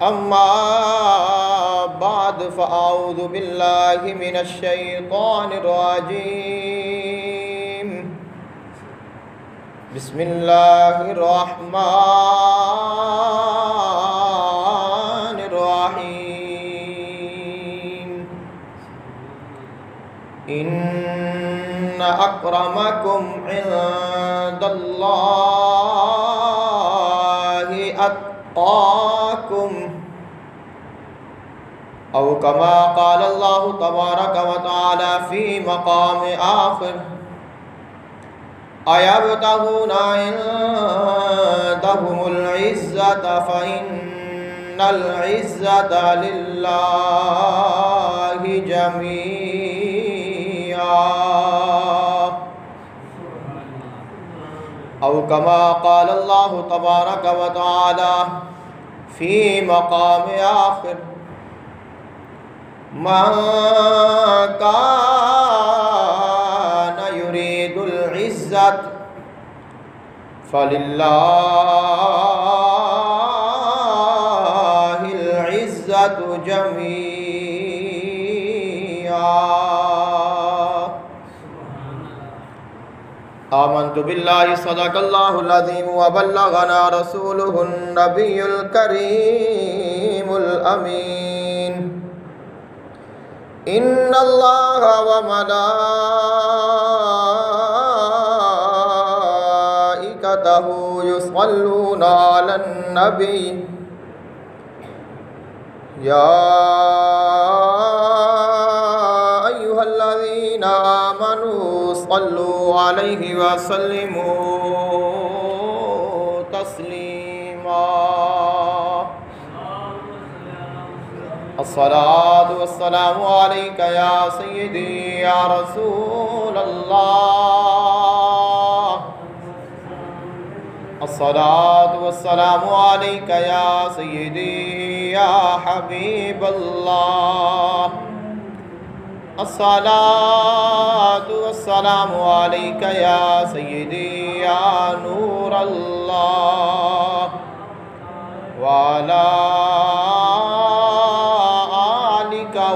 أما بعد فأعوذ بالله من الشيطان الرجيم بسم الله الرحمن الرحيم إن أكرمكم عند الله أتقاكم أو كما قال الله تبارك وتعالى في مقام آخر أيبتغون عندهم العزة فإن العزة لله جميعا أو كما قال الله تبارك وتعالى في مقام آخر من كان يريد العزة فلله العزة جميعا آمنت بالله صدق الله العظيم وبلغنا رسوله النبي الكريم الأمين إن الله وملائكته يصلون على النبي يا أيها الذين آمنوا صلوا عليه وسلموا تسليما الصلاة والسلام عليك يا سيدي يا رسول الله الصلاة والسلام عليك يا سيدي يا حبيب الله الصلاة والسلام عليك يا سيدي يا نور الله وعلى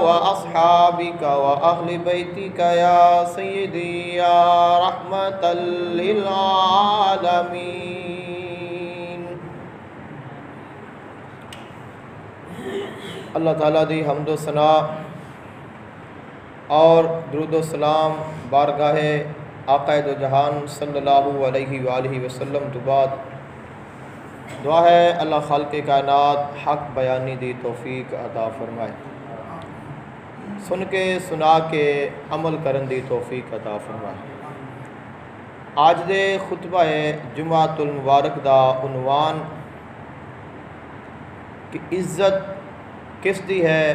وأصحابك وأهل بيتك يا سيدي يا رحمة للعالمين. اللہ تعالیٰ دی حمد و ثنا اور درود و سلام بارگاہ آقا دو جہان صلی اللہ علیہ وآلہ وسلم تو بعد دعا ہے اللہ خالق کائنات حق بیانی دی توفیق عطا فرمائے، سن کے سنا کے عمل کرن دی توفیق عطا فرمائے۔ آج دے خطبہ جمعۃ المبارک دا عنوان کہ عزت کس دی ہے،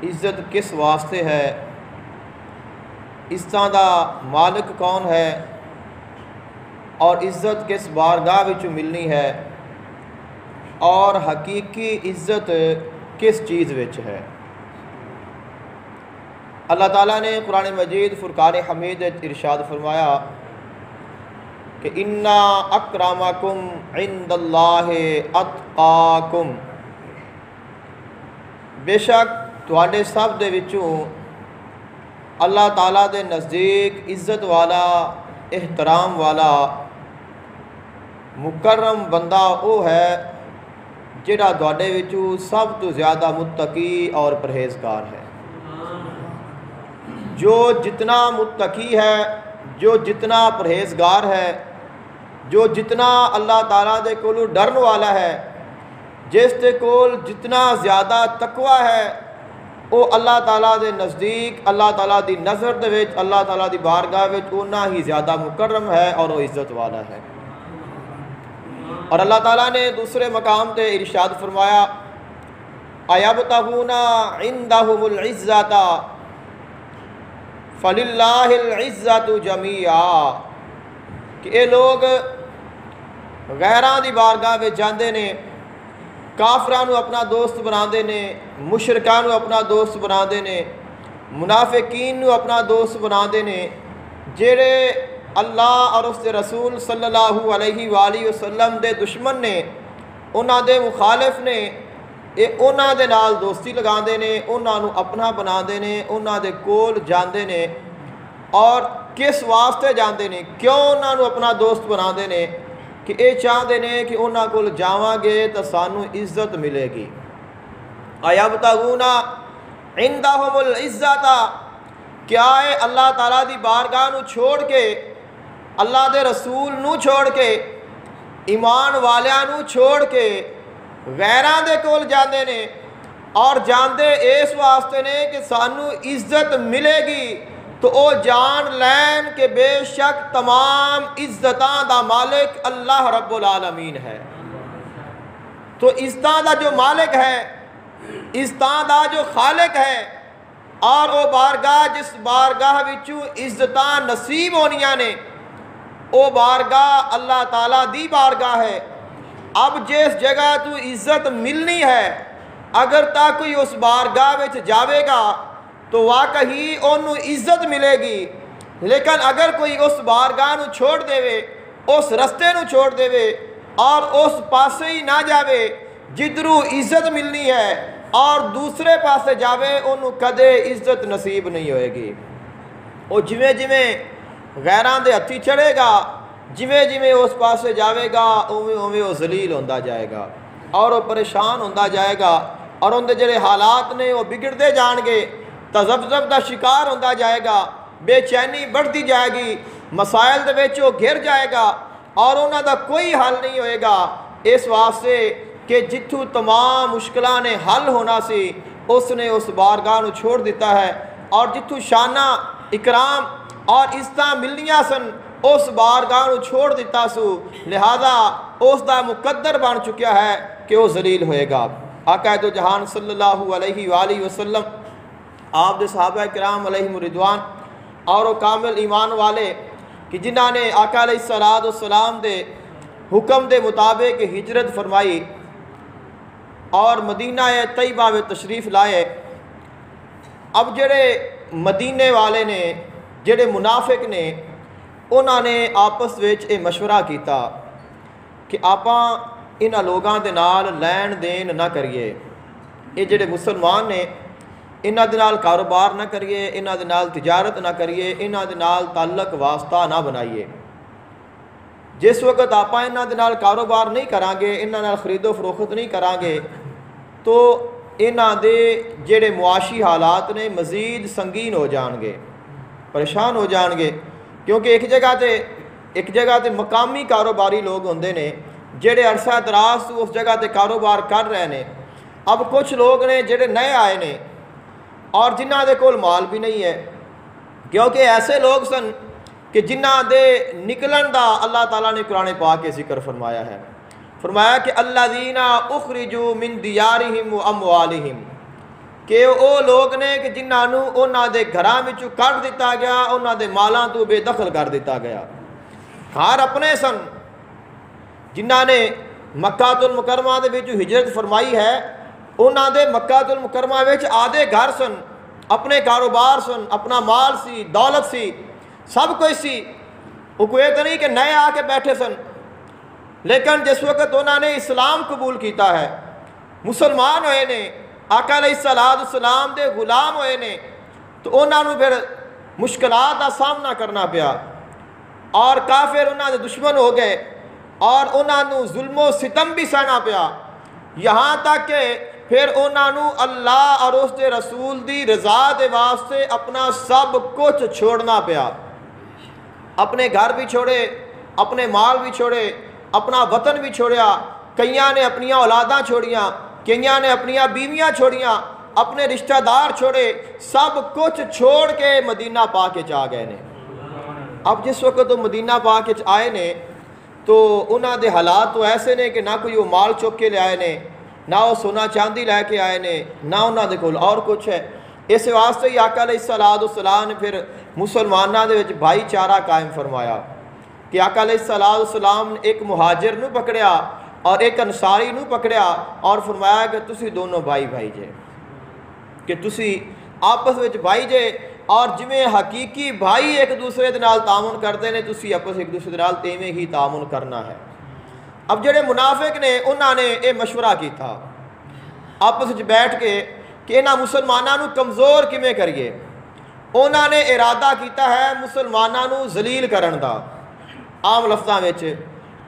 عزت کس واسطے ہے، عزتاں دا مالک کون ہے اور عزت کس بارگاہ وچ ملنی ہے اور حقیقی عزت کس چیز وچ ہے۔ اللہ تعالیٰ نے قرآن مجید فرقان حمید ارشاد فرمایا کہ اِنَّ أَكْرَمَكُمْ عِنْدَ اللَّهِ أَتْقَاكُمْ، بے شک تواڈے سب دے وچوں اللہ تعالیٰ دے نزدیک عزت والا، احترام والا، مکرم بندہ وہ ہے جڑا تواڈے وچوں سب تو زیادہ متقی اور پرہیزگار ہے۔ جو جتنا متقی ہے، جو جتنا پرہیزگار ہے، جو جتنا اللہ تعالیٰ دے کولوں ڈرن والا ہے، جس دے کول جتنا زیادہ تقوی ہے، وہ اللہ تعالیٰ دے نزدیک، اللہ تعالیٰ دی نظر دے وچ، اللہ تعالیٰ دی بارگاہ وچ اونا ہی زیادہ مکرم ہے اور وہ عزت والا ہے۔ اور اللہ تعالیٰ نے دوسرے مقام تے ارشاد فرمایا أَيَبْتَغُونَ عِنْدَهُمُ الْعِزَّةَ فَلِلَّهِ الْعِزَّةُ جَمِيعًا، کہ یہ لوگ غیراں دی بارگاہ وچ جاندے نے، کافراں نو اپنا دوست بناندے نے، مشرکاں نو اپنا دوست بناندے نے، منافقین نو اپنا دوست بناندے نے، جڑے اللہ اور اس کے رسول صلی اللہ علیہ وآلہ وسلم دے دشمن نے، انہاں دے مخالف نے، ਇਹ ਉਹਨਾਂ ਦੇ ਨਾਲ ਦੋਸਤੀ ਲਗਾਉਂਦੇ ਨੇ, ਉਹਨਾਂ ਨੂੰ ਆਪਣਾ ਬਣਾਉਂਦੇ ਨੇ, ਉਹਨਾਂ ਦੇ ਕੋਲ ਜਾਂਦੇ ਨੇ। ਔਰ ਕਿਸ ਵਾਸਤੇ ਜਾਂਦੇ ਨੇ, ਕਿਉਂ ਉਹਨਾਂ ਨੂੰ ਆਪਣਾ ਦੋਸਤ ਬਣਾਉਂਦੇ ਨੇ? کہ یہ چاہتے ہیں کہ انہاں کول جاواں گے تو سانو عزت ملے گی۔ ایبتغونا عندہم العزت، کیا ہے اللہ تعالیٰ دی بارگاہ نو چھوڑ کے، اللہ دے رسول نو چھوڑ کے، ایمان والیاں نو چھوڑ کے غیراں دے کول جاندے نے، اور جاندے اس واسطے نے کہ سانو عزت ملے گی، تو او جان لین کہ بے شک تمام عزتاں دا مالک اللہ رب العالمین ہے۔ تو عزتاں دا جو مالک ہے، عزتاں دا جو خالق ہے، اور او بارگاہ جس بارگاہ وچوں عزتاں نصیب ہونیاں نے، او بارگاہ اللہ تعالیٰ دی بارگاہ ہے۔ اب جس جگہ تو عزت ملنی ہے، اگر تا کوئی اس بارگاہ وچ جاوے گا تو واقعی انہوں عزت ملے گی، لیکن اگر کوئی اس بارگاہ نو چھوڑ دے وے، اس رستے نو چھوڑ دے وے، اور اس پاسے ہی نہ جاوے جدروں عزت ملنی ہے، اور دوسرے پاسے جاوے انہوں کدے عزت نصیب نہیں ہوئے گی۔ وہ جویں جویں غیران دے ہتھی چڑھے گا، جویں جویں اس پاسے جاوے گا، اویں اویں وہ ذلیل ہوندا جائے گا، اور وہ پریشان ہوندا جائے گا، اور ان دے جڑے حالات نے وہ بگڑتے جان گے، تذبذب دا شکار ہوندا جائے گا، بے چینی بڑھتی جائے گی، مسائل دے وچ وہ گھر جائے گا، اور انہاں دا کوئی حل نہیں ہوئے گا، اس واسطے کہ جتھوں تمام مشکلاں نے حل ہونا سی اس نے اس بارگاہ نو چھوڑ دیتا ہے، اور جتھوں شانہ اکرام اور عزتاں ملنیاں سن اس بارگاہ نو چھوڑ دیتا سو، لہذا اس دا مقدر بن چکیا ہے کہ وہ ذلیل ہوئے گا۔ آقا دو جہان صلی اللہ علیہ وآلہ وسلم، آپ دے صحابہ کرام علیہم رضوان، اور وہ کامل ایمان والے کہ جنہاں نے آقا علیہ السلام دے حکم دے مطابق ہجرت فرمائی اور مدینہ طیبہ میں تشریف لائے۔ اب جڑے مدینے والے نے، جڑے منافق نے، انہاں نے آپس وچ یہ مشورہ کیتا کہ آپاں انہاں لوگاں دے نال لین دین نہ کریے، یہ جڑے مسلمان نے انہاں دے نال کاروبار نہ کریے، انہاں دے نال تجارت نہ کریے، انہاں دے نال تعلق واسطہ نہ بنائیے۔ جس وقت آپاں انہاں دے نال کاروبار نہیں کران گے، انہاں نال خرید و فروخت نہیں کران گے، تو انہاں دے جڑے معاشی حالات نے مزید سنگین ہو جان گے، پریشان ہو جان گے، کیونکہ ایک جگہ تے مقامی کاروباری لوگ ہوندے نے جڑے عرصہ دراز تو اس جگہ تے کاروبار کر رہے نے۔ اب کچھ لوگ نے جڑے نئے آئے نے اور جنہاں دے کول مال بھی نہیں ہے، کیونکہ ایسے لوگ سن کہ جنہاں دے نکلن دا اللہ تعالیٰ نے قرآن پاک کے ذکر فرمایا ہے، فرمایا کہ الذین اخرجوا من دیارہم و اموالہم، کہ وہ لوگ نے کہ جنہاں نو انہاں دے گھراں وچوں کڈ دتا گیا، انہاں دے مالاں تو بے دخل کر دتا گیا۔ گھر اپنے سن، جنہاں نے مکہ المکرمہ دے وچوں ہجرت فرمائی ہے، انہاں دے مکہ المکرمہ وچ آدھے گھر سن، اپنے کاروبار سن، اپنا مال سی، دولت سی، سب کچھ سی۔ وہ کوئی تو نہیں کہ نئے آ کے بیٹھے سن، لیکن جس وقت انہوں نے اسلام قبول کیتا ہے، مسلمان ہوئے نے، آقا علیہ السلام دے غلام ہوئے نے، تو انہوں نے پھر مشکلات کا سامنا کرنا پیا، اور کافر انہوں نے دشمن ہو گئے، اور انہوں نے ظلم و ستم بھی سہنا پیا، یہاں تک کہ پھر انہوں نے اللہ اور اس دے رسول دی رضا دے واسطے اپنا سب کچھ چھوڑنا پیا، اپنے گھر بھی چھوڑے، اپنے مال بھی چھوڑے، اپنا وطن بھی چھوڑیا، کئیاں نے اپنی اولاداں چھوڑیاں، کئیاں نے اپنی بیویاں چھوڑیاں، اپنے رشتہ دار چھوڑے، سب کچھ چھوڑ کے مدینہ پاک وچ آ گئے نے۔ اب جس وقت وہ مدینہ پاک وچ آئے نے تو انہاں دے حالات تو ایسے نے کہ نہ کوئی وہ مال چک کے لے آئے نے، نہ وہ سونا چاندی لے کے آئے نے، نہ انہاں دے کول اور کچھ ہے۔ اس واسطے ہی آقا علیہ السلام نے پھر مسلمانوں دے وچ بھائی چارہ قائم فرمایا کہ آقا علیہ السلام نے ایک مہاجر نو پکڑیا اور ایک انصاری نو پکڑیا، اور فرمایا کہ تسی دونوں بھائی جے، کہ تسی آپس وچ بھائی جے، اور جویں حقیقی بھائی ایک دوسرے دے نال تعاون کرتے ہیں، تسی آپس ایک دوسرے دے نال تیویں ہی تعاون کرنا ہے۔ اب جڑے منافق نے انہوں نے یہ مشورہ کیتا آپس وچ بیٹھ کے کہ انہاں مسلماناں نو کمزور کیویں کریے. انہاں نے ارادہ کیتا ہے مسلماناں نو ذلیل کرن دا عام لفظاں وچ،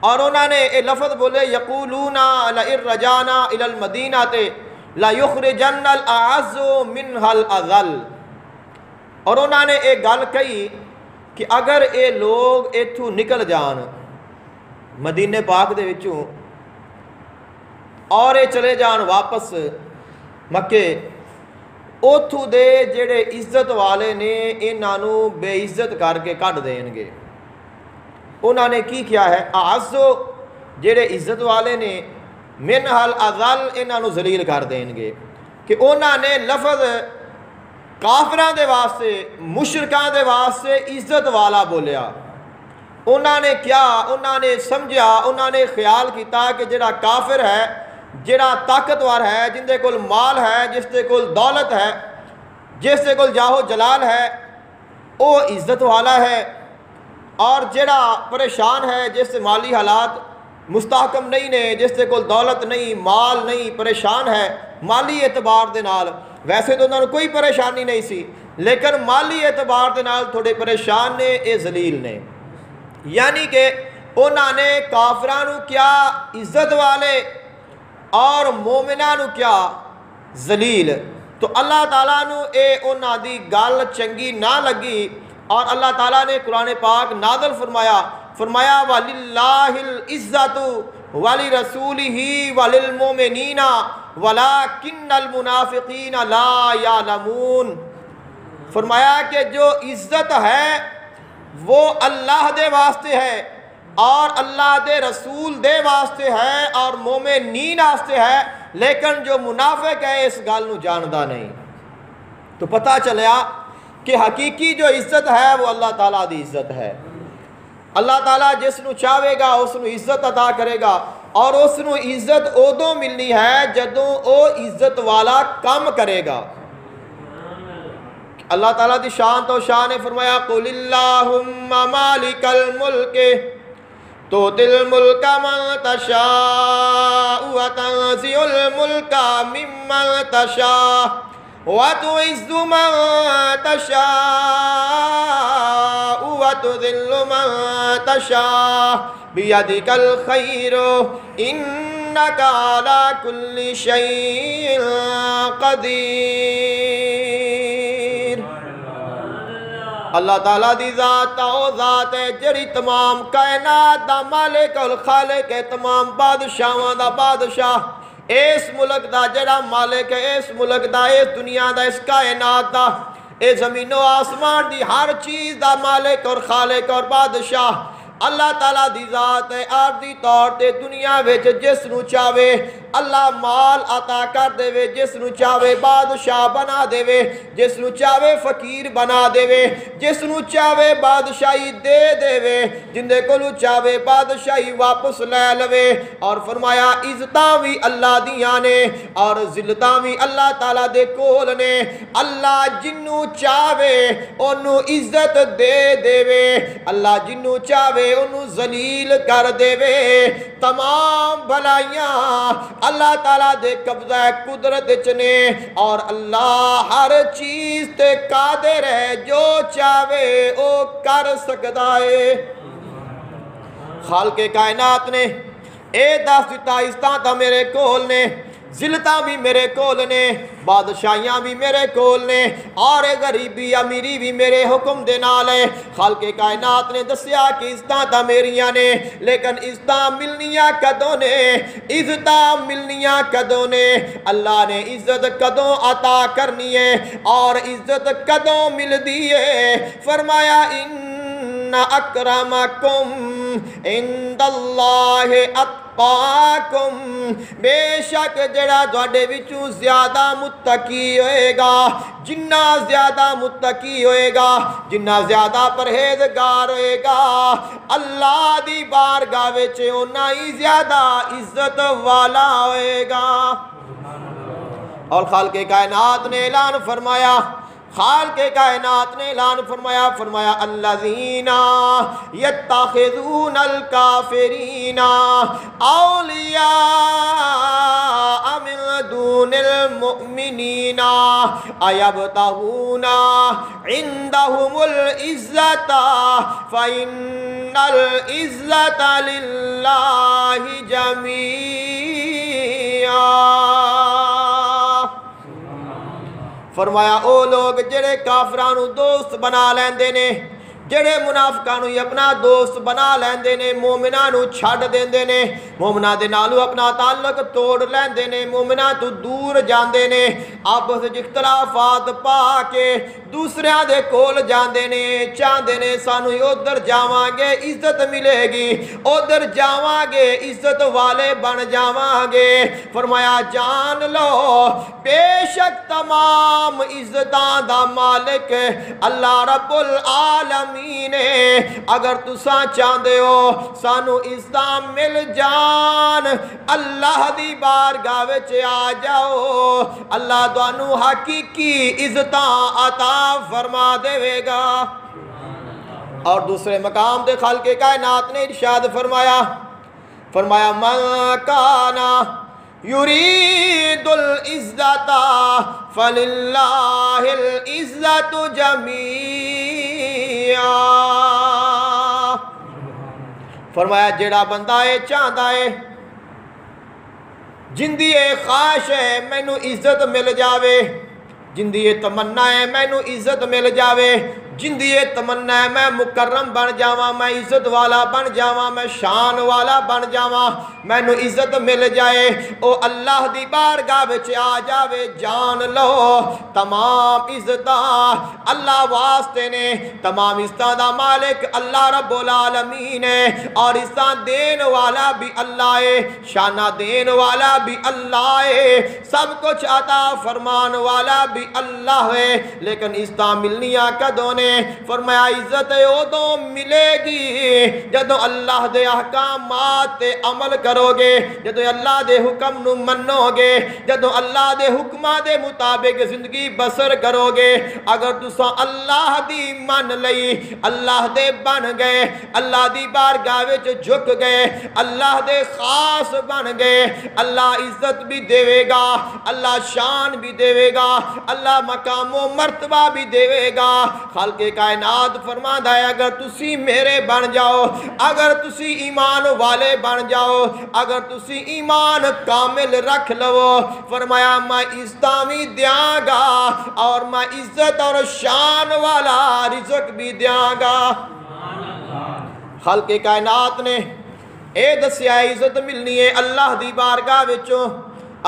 اور انہاں نے یہ لفظ بولے یقولون لئن رجعنا الی المدینہ لا یخرجن الاعز منها الاذل. اور انہاں نے ایک گل کہی کہ اگر اے لوگ ایتھوں نکل جان مدینے پاک دے وچوں اور اے چلے جان واپس مکے، اوتھوں دے جڑے عزت والے نے انہاں نو بے عزت کر کے کڈ دین گے. انہاں نے کی کیا ہے، اعزو جڑے عزت والے نے من الاذل انہاں نو ذلیل کر دین گے. کہ انہاں نے لفظ کافراں دے واسطے مشرکاں دے واسطے عزت والا بولیا. انہاں نے کیا، انہاں نے سمجھا، انہاں نے خیال کیتا کہ جڑا کافر ہے، جڑا طاقتور ہے، جن دے کول مال ہے، جس دے کول دولت ہے، جس دے کول جاہو جلال ہے، وہ عزت والا ہے. اور جڑا پریشان ہے، جس سے مالی حالات مستحکم نہیں نے، جس دے کول دولت نہیں، مال نہیں، پریشان ہے مالی اعتبار دے نال. ویسے تو انہوں نے کوئی پریشانی نہیں سی، لیکن مالی اعتبار دے نال تھوڑے پریشان نے، اے ذلیل نے. یعنی کہ انہوں نے کافراں نو کیا عزت والے اور مومناں نو کیا ذلیل. تو اللہ تعالیٰ نو اے انہاں دی گل چنگی نہ لگی، اور اللہ تعالیٰ نے قرآن پاک نازل فرمایا وَلِلَّهِ الْعِزَّةُ وَلِرَسُولِهِ وَلِلْمُؤْمِنِينَ وَلَكِنَّ الْمُنَافِقِينَ لَا يَعْلَمُونَ. فرمایا کہ جو عزت ہے وہ اللہ دے واسطے ہے، اور اللہ دے رسول دے واسطے ہے، اور مومنین واسطے ہے، لیکن جو منافق ہے اس گل نو جاندا نہیں. تو پتہ چلیا کہ حقیقی جو عزت ہے وہ اللہ تعالیٰ دی عزت ہے. اللہ تعالیٰ جس نو چاہے گا اس نو عزت عطا کرے گا، اور اس نو عزت ادوں ملنی ہے جدوں او عزت والا کام کرے گا. اللہ تعالیٰ دی شان تو شان نے فرمایا قُلِ اللَّهُمَّ مَالِكَ الْمُلْكِ تُؤْتِي الْمُلْكَ مَن تَشَاءُ وَتَنزِعُ الْمُلْكَ مِمَّن تَشَاءُ وَتُعِزُّ مَن تَشَاءُ وَتُذِلُّ مَن تَشَاءُ بِيَدِكَ الْخَيْرُ إِنَّكَ عَلَى كُلِّ شَيْءٍ قَدِيرٌ. اللہ تعالیٰ دی ذات او ذات ہے جڑی تمام کائنات دا مالک اور خالق ہے، تمام بادشاہاں دا بادشاہ، اس ملک دا جڑا مالک ہے، اس ملک دا، اس دنیا دا، اس کائنات دا، اس زمین و آسمان دی ہر چیز دا مالک اور خالق اور بادشاہ اللہ تعالیٰ دی ذات ہے. عارضی طور تے دنیا وچ جس نو چاہے اللہ مال عطا کر دے، جس نو چاہے بادشاہ بنا دے، جس نو چاہے فقیر بنا دے، جس نو چاہے بادشاہی دے دے، جن دے کولو چاہے بادشاہی واپس لے لوے. اور فرمایا عزتاں بھی اللہ دیاں نے اور ذلتاں بھی اللہ تعالیٰ دے کول نے. اللہ جنو چاہے انو عزت دے دے، اللہ جنو چاہے انو ذلیل کر دے. تمام بھلائیاں اللہ تعالیٰ دے قبضہ قدرت چنے، اور اللہ ہر چیز تے قادر ہے، جو چاہے او کر سکتا ہے. خالق کائنات نے اے دس دیتا عزتاں تا میرے کول نے، ذلتاں بھی میرے کول نے، بادشاہیاں بھی میرے کول نے، اور غریبی امیری بھی میرے حکم دے نال ہے. خالق کائنات نے دسیا کہ عزتاں تا میریاں نے، لیکن عزتاں ملنیاں کدوں نے، عزتاں ملنیاں کدوں نے، اللہ نے عزت کدوں عطا کرنی ہے اور عزت کدوں مل دی ہے. فرمایا ان اکرمکم عند اللہ اتقاکم، بے شک جڑا تواڈے وچوں زیادہ متقی ہوئے گا، جنہ زیادہ متقی ہوئے گا، جنہ زیادہ پرہیزگار ہوئے گا، اللہ دی بارگاہ وچ اُنہ ہی زیادہ عزت والا ہوئے گا. اور خالق کائنات نے اعلان فرمایا، خالق کائنات نے اعلان فرمایا الذین یتخذون الکافرین اولیاء من دون المؤمنین ایبتغون عندهم العزت فإن العزت للہ جمیعا۔ فرمایا او لوگ جڑے کافراں نو دوست بنا لیندے نے، جڑے منافقاں نو اپنا دوست بنا لیندے نے، مومناں نو چھڈ دیندے نے، مومناں دے نالو اپنا تعلق توڑ لیندے نے، مومناں تو دور جاندے نے، آپس وچ اختلافات پا کے دوسریاں دے کول جاندے نے، چاہندے نے سانو ادھر جاواں گے عزت ملے گی، ادھر جاواں گے عزت والے بن جاواں گے۔ فرمایا جان لو بے شک تمام عزتاں دا مالک اللہ رب العالمین ہے۔ اگر تساں چاہندے ہو سانو عزتاں مل جان، اللہ دی بارگاہ وچ آ جاؤ، اللہ تانوں حقیقی عزتاں عطا فرما دے گا۔ اور دوسرے مقام دے خالق کائنات نے ارشاد فرمایا من کانا یرید العزت فللہ العزت جمیعا۔ فرمایا جڑا بندہ ہے چاہتا ہے، جندی خواہش ہے مینوں عزت مل جاوے، جندی تمنا ہے مینوں عزت مل جاوے، جندی تمنا ہے میں مکرم بن جاواں، میں عزت والا بن جاواں، میں شان والا بن جاواں، مینوں عزت مل جائے، او اللہ دی بارگاہ وچ آ جاوے۔ جان لو تمام عزتاں اللہ واسطے نے، تمام عزتاں دا مالک اللہ رب العالمین ہے، اور عزتاں دین والا بھی اللہ ہے، شانہ دین والا بھی اللہ ہے، سب کچھ عطا فرمان والا بھی اللہ ہے۔ لیکن عزتاں ملنیاں کدوں نے؟ فرمایا عزت ادوں ملے گی جدوں اللہ دے احکامات تے عمل کرو گے، جدوں اللہ دے حکم نو منو گے، جدوں اللہ دے حکماں دے مطابق زندگی بسر کرو گے۔ اگر تساں اللہ دی من لئی، اللہ دے بن گئے، اللہ دی بارگاہ وچ جھک گئے، اللہ دے خاص بن گئے، اللہ عزت بھی دے گا، اللہ شان بھی دے گا، اللہ مقام و مرتبہ بھی دے گا۔ خالق کائنات فرماتا ہے اگر تسی میرے بن جاؤ، اگر تسی ایمان والے بن جاؤ، اگر تسی ایمان کامل رکھ لو، فرمایا میں عزتاں بھی دیاں گا، اور میں عزت اور شان والا رزق بھی دیاں گا۔ خالق کائنات نے اے دسیا عزت ملنی ہے اللہ دی بارگاہ وچوں،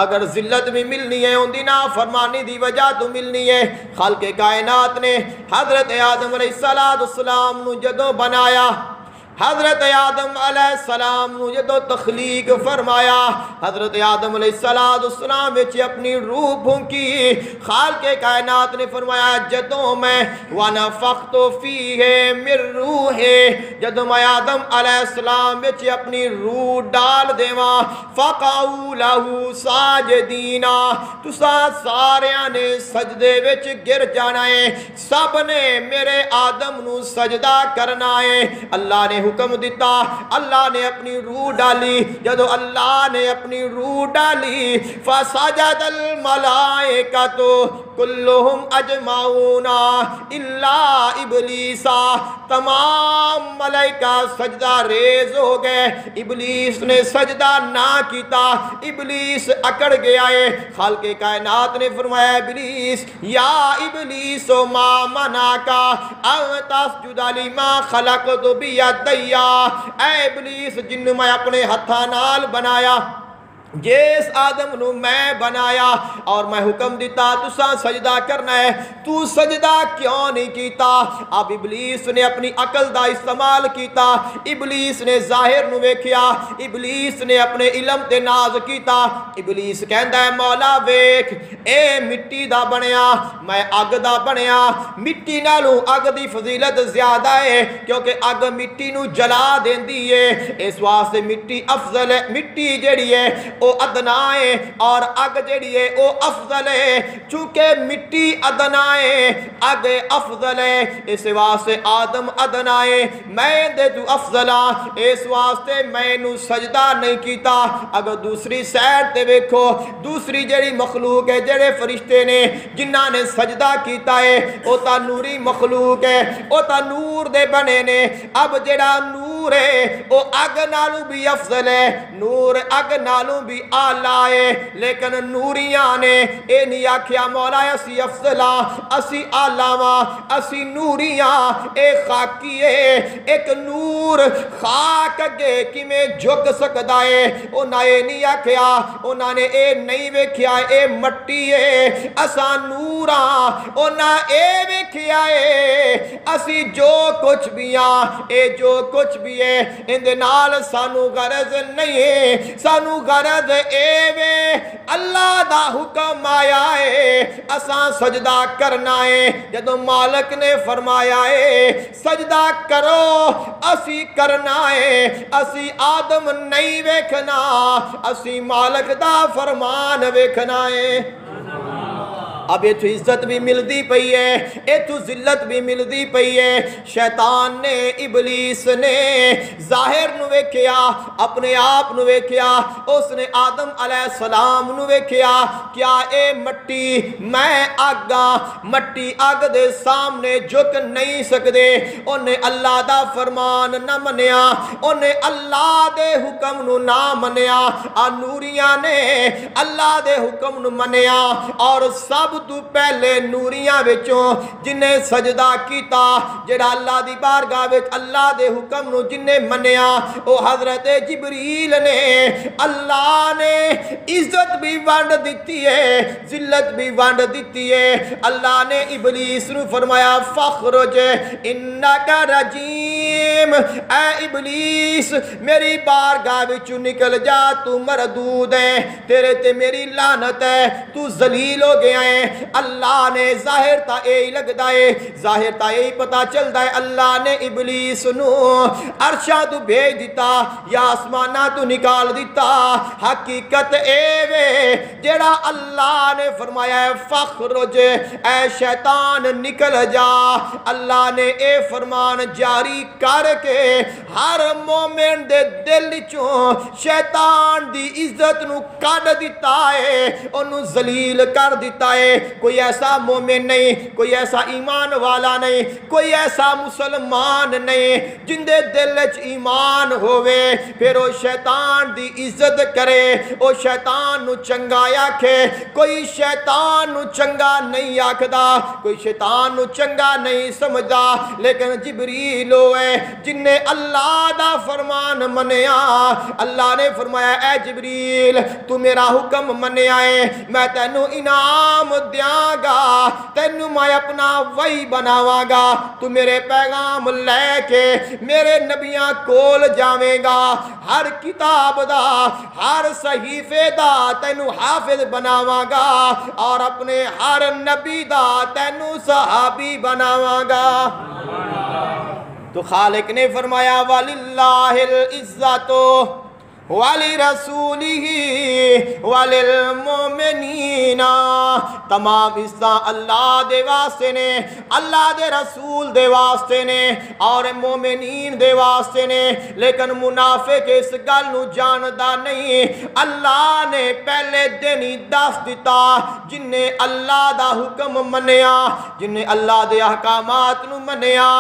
اگر ذلت بھی ملنی ہے ان دی نافرمانی دی وجہ تو ملنی ہے۔ خالق کائنات نے حضرت آدم علیہ السلام نو جدوں بنایا، حضرت آدم علیہ السلام نو جدوں تخلیق فرمایا، حضرت آدم علیہ السلام وچ اپنی روح پھونکی، خالق کائنات نے فرمایا جدوں میں وَنَفَخْتُ فِيهِ مِن رُوحِي، جدوں میں آدم علیہ السلام وچ اپنی روح ڈال دیواں، فَقَعُوا لَهُ سَاجِدِينَ، تساں ساریاں نے سجدے وچ گر جانا ہے، سب نے میرے آدم نو سجدہ کرنا ہے۔ اللہ نے حکم دیتا، اللہ نے اپنی روح ڈالی، جدو اللہ نے اپنی روح ڈالی فَسَجَدَ الْمَلَائِكَةُ كُلُّهُمْ أَجْمَعُونَ إِلَّا إِبْلِيسَ، تمام ملائکہ سجدہ ریز ہو گئے، ابلیس نے سجدہ نہ کیتا، ابلیس اکڑ گیا ہے۔ خالق کائنات نے فرمایا ابلیس یا ابلیس ما منعک ان تسجد لما خلقت بیدی، اے ابلیس جن میں اپنے ہتھاں نال بنایا، جس آدم نو میں بنایا اور میں حکم دیتا تساں سجدہ کرنا ہے، تو سجدہ کیوں نہیں کیتا؟ اب ابلیس نے اپنی عقل دا استعمال کیتا، ابلیس نے ظاہر نو ویکھیا، ابلیس نے اپنے علم تے ناز کیتا، ابلیس کہندا ہے مولا ویکھ اے مٹی دا بنیا، میں اگ دا بنیا، مٹی نالوں اگ دی فضیلت زیادہ ہے کیونکہ اگ مٹی نو جلا دیندی ہے، اس واسطے مٹی افضل ہے، مٹی جڑی ہے وہ ادنا ہے اور اگ جڑی ہے وہ افضل ہے، چونکہ مٹی ادنا ہے اگ افضل ہے، اس واسطے آدم ادنا ہے میں دے تو افضل ہاں، اس واسطے میں نو سجدہ نہیں کیتا۔ اگر دوسری سائڈ تے ویکھو دوسری جڑی مخلوق ہے جڑے فرشتے نے جنہاں نے سجدہ کیتا ہے وہ تا نوری مخلوق ہے، وہ تا نور دے بنے نے۔ اب جڑا نور ہے وہ اگ نالوں بھی افضل ہے، نور اگ نالوں بھی اعلیٰ ہے، لیکن نوریاں نے اے نہیں آکھیا مولا اسی افضل ہاں اسی اعلیٰ ہاں اسی نوریاں اے خاکی ہے۔ ایک نور خاک اگے کی میں جھک سکدا ہے، انہاں اے نہیں آکھیا، انہاں نے اے نہیں ویکھیا اے مٹی ہے اساں نوراں، انہاں اے ویکھیا ہے اسی جو کچھ بھی ہاں اے جو کچھ بھی ہے اندے نال سانو غرض نہیں ہے، سانو غرض اے وے اللہ دا حکم آیا ہے اساں سجدہ کرنا ہے، جدو مالک نے فرمایا ہے سجدہ کرو اسی کرنا ہے، اسی آدم نہیں ویکھنا اسی مالک دا فرمان ویکھنا ہے۔ اب یہ تو عزت بھی ملدی پئی ہے، یہ تو ذلت بھی ملدی پئی ہے۔ شیطان نے ابلیس نے ظاہر نو ویکھیا، اپنے آپ نو ویکھیا، اس نے آدم علیہ السلام نو ویکھیا، کیا اے مٹی میں آگا مٹی آگ دے سامنے جھک نہیں سکدے، انہیں اللہ دا فرمان نہ منیا، انہیں اللہ دے حکم نو نہ منیا، نوریاں نے اللہ دے حکم نو منیا، اور سب تو پہلے نوریاں وچوں جنہیں سجدہ کیتا جڑا اللہ دی بارگاہ وچ اللہ دے حکم نو جنہیں منیا او حضرت جبریل نے۔ اللہ نے عزت بھی وانڈ دیتی ہے ذلت بھی وانڈ دیتی ہے۔ اللہ نے ابلیس نو فرمایا فخرج انکا رجیم، اے ابلیس میری بارگاہ وچوں نکل جا، تو مردود ہے، تیرے تے میری لعنت ہے، تو ذلیل ہو گیا ہے۔ اللہ نے ظاہر تا اے لگدا ہے، ظاہر تا اے پتا چلدا ہے اللہ نے ابلیس نو عرشاں تو بھیج دیتا یا آسماناں تو نکال دیتا، حقیقت اے وے جڑا اللہ نے فرمایا ہے فخرج اے شیطان نکل جا، اللہ نے اے فرمان جاری کر کے ہر مومن دے دل چوں شیطان دی عزت نو کڈ دیتا ہے، انو ذلیل کر دیتا ہے۔ کوئی ایسا مومن نہیں، کوئی ایسا ایمان والا نہیں، کوئی ایسا مسلمان نہیں جن دے دل وچ ایمان ہوئے پھر وہ شیطان دی عزت کرے، وہ شیطان نو چنگا آکھے۔ کوئی شیطان نو چنگا نہیں آکھدا، کوئی شیطان نو چنگا نہیں سمجھدا، لیکن جبریل ہوئے جن نے اللہ دا فرمان منیا۔ اللہ نے فرمایا اے جبریل تو میرا حکم منیا ہے، میں تینوں انعام دیاں گا، تینوں میں اپنا وحی بناواں گا، تو میرے پیغام لے کے میرے نبیاں کول جاویں گا، ہر کتاب دا ہر صحیفے دا تینوں حافظ بناواں گا، اور اپنے ہر نبی دا تینوں صحابی بناواں گا۔ تو خالق نے فرمایا وَلِلَّهِ الْعِزَّةُ وَلِرَسُولِهِ وَلِلْمُؤْمِنِينَ، تمام عزتاں اللہ دے واسطے نے، اللہ دے رسول دے واسطے نے اور مومنین دے واسطے نے، لیکن منافق اس گل نو جاندا نہیں۔ اللہ نے پہلے دن ہی دس دیتا جن نے اللہ دا حکم منیا، جن نے اللہ دے احکامات نو منیا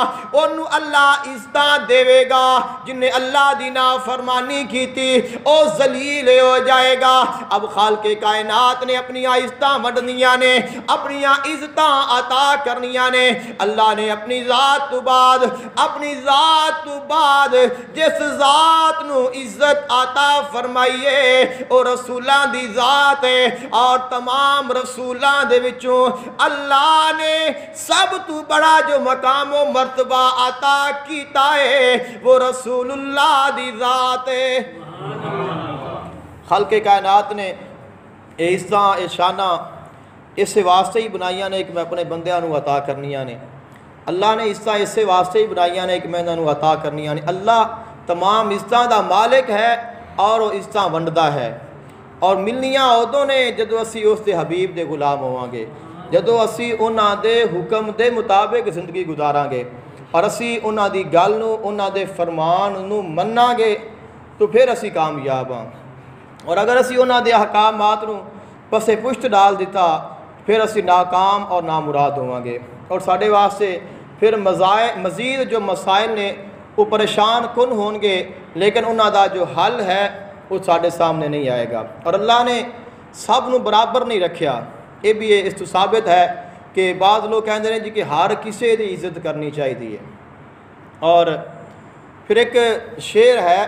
انہوں اللہ عزتاں دے گا، جن نے اللہ دی نافرمانی کیتی او ذلیل ہو جائے گا۔ اب خالق کائنات نے اپنی عزتاں وڈنیاں نے، اپنی عزتاں عطا کرنیاں نے۔ اللہ نے اپنی ذات تو بعد، اپنی ذات تو بعد جس ذات نو عزت عطا فرمائیے او رسولاں دی ذات ہے، اور تمام رسولاں دے وچوں اللہ نے سب تو بڑا جو مقام و مرتبہ عطا کیتا ہے وہ رسول اللہ دی ذات ہے۔ خلق کائنات نے اے عزتاں اے شانہ اس واسطے ہی بنائیاں نے کہ میں اپنے بندیاں نو عطا کرنیاں نے۔ اللہ نے عزتاں اس واسطے ہی بنائیاں نے کہ میں انہاں نو عطا کرنیاں نے۔ اللہ تمام عزتاں دا مالک ہے اور وہ عزتاں ونڈدا ہے۔ اور ملنیاں ادوں نے جدو اسی اس دے حبیب دے غلام ہوواں گے، جدو اسی انہاں دے حکم دے مطابق زندگی گزاراں گے اور اسی انہاں دی گل نو انہاں دے فرمان نو مناں گے تو پھر اسی کامیاب ہاں۔ اور اگر اسی انہاں دے احکامات نو پسے پشت ڈال دیتا پھر اسی ناکام اور نامراد ہوواں گے، اور ساڈے واسطے پھر مزید جو مسائل نے وہ پریشان کن ہون گے، لیکن انہاں دا جو حل ہے وہ ساڈے سامنے نہیں آئے گا۔ اور اللہ نے سب نو برابر نہیں رکھیا، یہ بھی اس تو ثابت ہے کہ بعض لوگ کہتے ہیں جی کہ ہر کسی دی عزت کرنی چاہیے۔ اور پھر ایک شعر ہے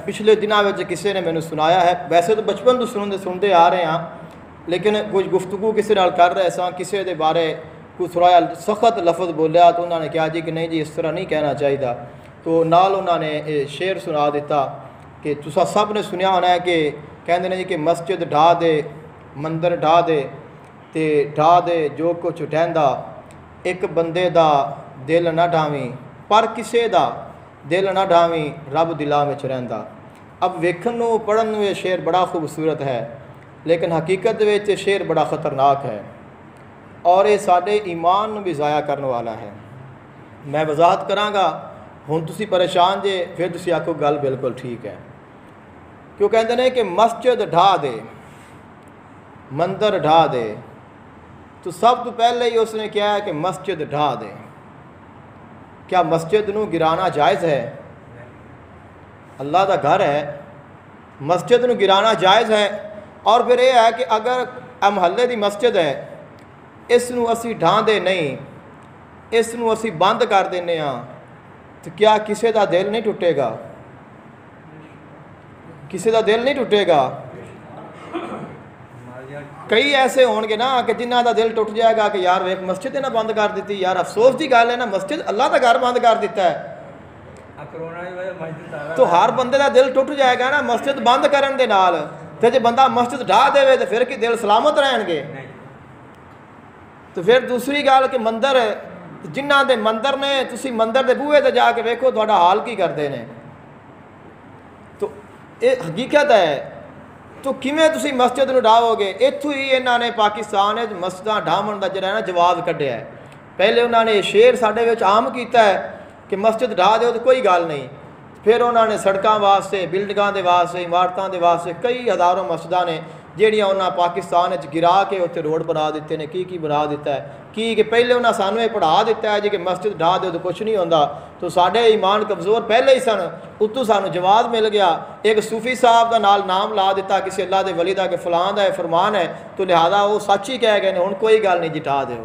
پچھلے دنوں میں کسی نے مینوں سنایا ہے، ویسے تو بچپن تو سنتے آ رہے ہیں، لیکن کچھ گفتگو کسی نال کر رہے ساں، کسی دے بارے کوئی تھوڑا سخت لفظ بولیا تو انہوں نے کہا جی کہ نہیں جی اس طرح نہیں کہنا چاہیے، تو نال انہوں نے شعر سنا دیتا کہ تسا سب نے سنیا ہونا ہے کہ کہندے نے جی کہ مسجد ڈھا دے مندر ڈھا دے تے ڈھا دے جو کچھ ڈہندا، ایک بندے دا دل نہ ڈھاویں پر کسے دا دل نہ ڈھاویں رب دلاں وچ رہندا۔ اب ویکھن نو پڑھن نو یہ شعر بڑا خوبصورت ہے، لیکن حقیقت وچ شعر بڑا خطرناک ہے اور یہ سارے ایمان نو بھی ضائع کرنے والا ہے۔ میں وضاحت کراں گا، ہن تسی پریشان جے پھر تسی آکھو گل بالکل ٹھیک ہے۔ کیوں کہندے نے کہ مسجد ڈھا دے مندر ڈھا دے، تو سب تو پہلے ہی اس نے کیا ہے کہ مسجد ڈھا دے۔ کیا مسجد نو گرانا جائز ہے؟ اللہ دا گھر ہے، مسجد نو گرانا جائز ہے۔ اور پھر یہ ہے کہ اگر محلے دی مسجد ہے اس نو اسی ڈھان دے نہیں، اس نو اسی بند کر دینے ہاں، تو کیا کسی دا دل نہیں ٹوٹے گا؟ کسی دا دل نہیں ٹوٹے گا؟ کئی ایسے ہون گے نا کہ جنہ دا دل ٹوٹ جائے گا کہ یار ایک مسجد نہ بند کر دیتی، یار افسوس دی گل ہے نا، مسجد اللہ دا گھر بند کر دیتا ہے تو ہر بندے دا دل ٹوٹ جائے گا نا مسجد بند کرن دے نال۔ تے جے بندہ مسجد ڈھا دے تو پھر کی دل سلامت رہن گے؟ تو پھر دوسری گل کہ مندر جنہ دے مندر نے تسی مندر دے بوئے تے جا کے ویکھو تہاڈا حال کی کردے نے، تو یہ حقیقت ہے۔ تو کیویں تسی مسجد نو ڈھاؤ گے؟ اتھوں ہی انہوں نے پاکستان مسجداں ڈھاون دا جڑا ہے نا جواز کڈیا ہے۔ پہلے انہوں نے شعر ساڈے وچ عام کیتا ہے کہ مسجد ڈھا دیو تو کوئی گل نہیں، پھر انہوں نے سڑکاں واسطے بلڈنگاں دے واسطے عمارتاں دے واسطے کئی ہزاروں مسجداں نے جہڑیاں انہاں پاکستان وچ گرا کے اتنے روڈ بنا دیتے نے، کی بنا دیتا ہے کی کہ پہلے انہاں سانوں یہ پڑھا دیتا ہے جی کہ مسجد ڈھا دیو تو کچھ نہیں ہوندا۔ تو ساڈے ایمان کمزور پہلے ہی سن، اتوں سانوں جواز مل گیا، ایک صوفی صاحب دا نال نام لا دیتا کسی اللہ دے ولی دا کہ فلاں دا فرمان ہے، تو لہذا وہ سچ ہی کہہ گئے نے ہن کوئی گل نہیں جی ڈھا دیو۔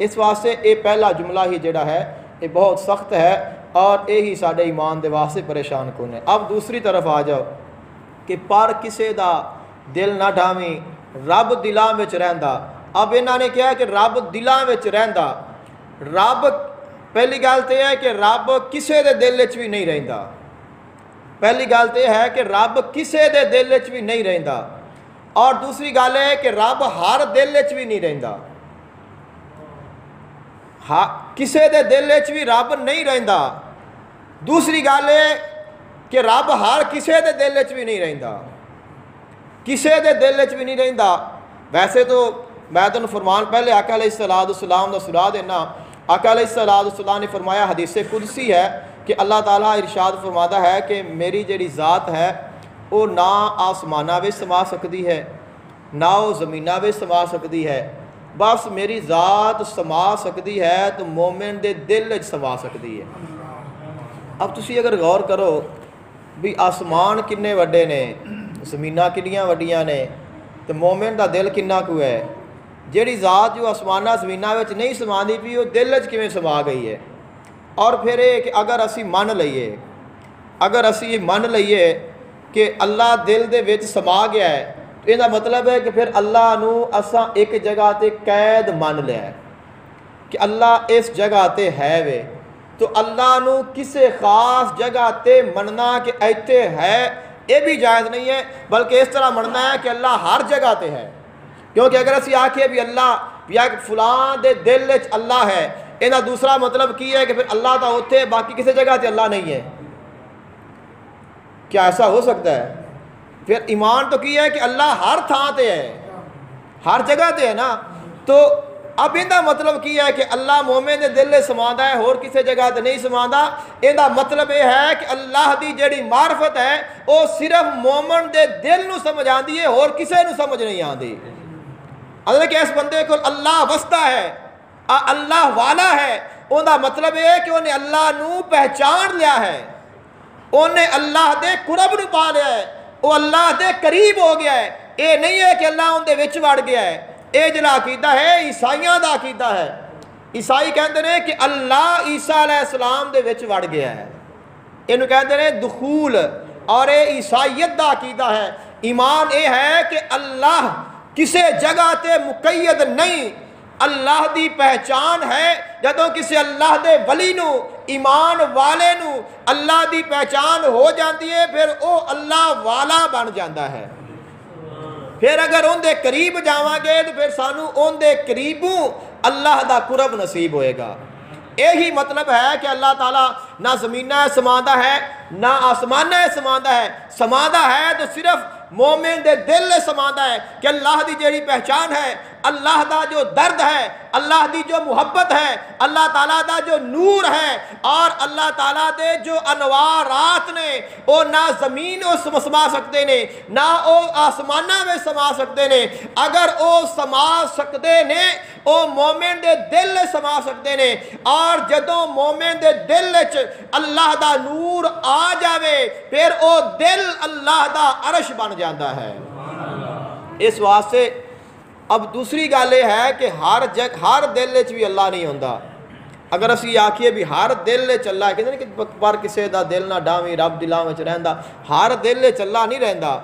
اس واسطے یہ پہلا جملہ ہی جڑا ہے یہ بہت سخت ہے اور یہی ساڈے ایمان دے واسطے پریشان کن ہے۔ اب دوسری طرف آ جاؤ کہ پر کسے دا دل نہ ڈھاویں رب دلاں وچ رہندا۔ اب انہوں نے کہا کہ رب دلاں وچ رہندا، رب پہلی گل تو یہ ہے کہ رب کسے دے دل وچ بھی نہیں رہندا۔ پہلی گل تو یہ ہے کہ رب کسے دے دل وچ بھی نہیں رہندا، اور دوسری گل ہے کہ رب ہر دل وچ بھی نہیں رہندا۔ کسے دے دل وچ بھی رب نہیں رہندا۔ دوسری گل ہے کہ رب ہر کسے دے دل وچ بھی نہیں رہندا، کسے دے دل وچ بھی نہیں رہندا۔ ویسے تو میں تمہیں فرمان پہلے آقا علیہ السلام دا سنا دینا۔ آقا علیہ السلام نے فرمایا، حدیث قدسی ہے کہ اللہ تعالیٰ ارشاد فرماتا ہے کہ میری جڑی ذات ہے وہ نہ آسمانہ وچ سما سکتی ہے نہ وہ زمینہ وچ سما سکتی ہے، بس میری ذات سما سکتی ہے تو مومن دے دل وچ سما سکتی ہے۔ اب تسی اگر غور کرو بھی آسمان کنے وڈے نے، زمیناں کنیاں وڈیاں نے، تو مومن دا دل کنا کو ہے؟ جیڑی ذات جو آسمانہ زمینہ وچ نہیں سما دی پئی وہ دل وچ کیویں سما گئی ہے؟ اور پھر یہ کہ اگر اسی من لئیے، اگر اسی من لئیے کہ اللہ دل دے وچ سما گیا ہے، تو یہ مطلب ہے کہ پھر اللہ نو اساں ایک جگہ تے قید من لیا ہے کہ اللہ اس جگہ تے ہے وے، تو اللہ نو کسے خاص جگہ تے مننا کہ ایتھے ہے یہ بھی جائز نہیں ہے، بلکہ اس طرح مننا ہے کہ اللہ ہر جگہ تے ہے۔ کیونکہ اگر اسی آکھے بھی اللہ یا فلاں دے دل وچ اللہ ہے، یہ دوسرا مطلب کی ہے کہ پھر اللہ تا ہوتے باقی کسی جگہ تے اللہ نہیں ہے۔ کیا ایسا ہو سکتا ہے؟ پھر ایمان تو کی ہے کہ اللہ ہر تھان تے ہے، ہر جگہ تے ہے نا. تو اب ان دا مطلب کی ہے کہ اللہ مومن دے دل لے سماندا ہے، اور کسی جگہ تے نہیں سماندا. ان دا مطلب یہ ہے کہ اللہ دی جڑی معرفت ہے وہ صرف مومن دے دل نو سمجھ آندی ہے، اور کسے نو سمجھ نہیں آندی. اگر کہ اس بندے کو اللہ وسطا ہے، اللہ والا ہے، ان دا مطلب یہ ہے کہ انہیں اللہ نو پہچان لیا ہے، انہیں اللہ دے قرب نو پا لیا ہے، وہ اللہ دے قریب ہو گیا ہے. یہ نہیں ہے کہ اللہ ان دے وچ وڑ گیا ہے. یہ جڑا عقیدہ ہے عیسائیاں دا عقیدہ ہے. عیسائی کہتے ہیں کہ اللہ عیسیٰ علیہ السلام دے وچ وڑ گیا ہے، انہوں کہتے ہیں دخول. اور یہ عیسائیت دا عقیدہ ہے. ایمان یہ ہے کہ اللہ کسی جگہ تے مقید نہیں، اللہ دی پہچان ہے. جدوں کسی اللہ دے ولی نو، ایمان والے نو اللہ دی پہچان ہو جاتی ہے، پھر وہ اللہ والا بن جاتا ہے. پھر اگر ان دے قریب جاواں گے تو پھر سانو ان دے قریبوں اللہ دا قرب نصیب ہوئے گا. یہی مطلب ہے کہ اللہ تعالیٰ نہ زمینہ سماندہ ہے نہ آسمانہ سماندہ ہے. سماندہ ہے تو صرف مومن دے دل لے سماندہ ہے کہ اللہ دی جڑی پہچان ہے، اللہ دا جو درد ہے، اللہ دی جو محبت ہے، اللہ تعالیٰ دا جو نور ہے، اور اللہ تعالیٰ دے جو انوارات نے وہ نہ زمین وہ سما سکتے نے نہ وہ آسمانہ میں سما سکتے نے. اگر وہ سما سکتے نے وہ مومن دے دل لے سما سکتے نے. اور جدوں مومن دے دل وچ اللہ دا نور آ جاوے پھر وہ دل اللہ دا عرش بن جاتا ہے. اس واسطے اب دوسری گل یہ ہے کہ ہر دل وچ بھی اللہ نہیں ہوندا. اگر اسی آکھیے بھی ہر دل وچ اللہ ہے، کہتے ہیں کہ پر کسے دا دل نہ ڈاویں رب دلاں وچ رہندا. ہر دل وچ اللہ نہیں رہندا.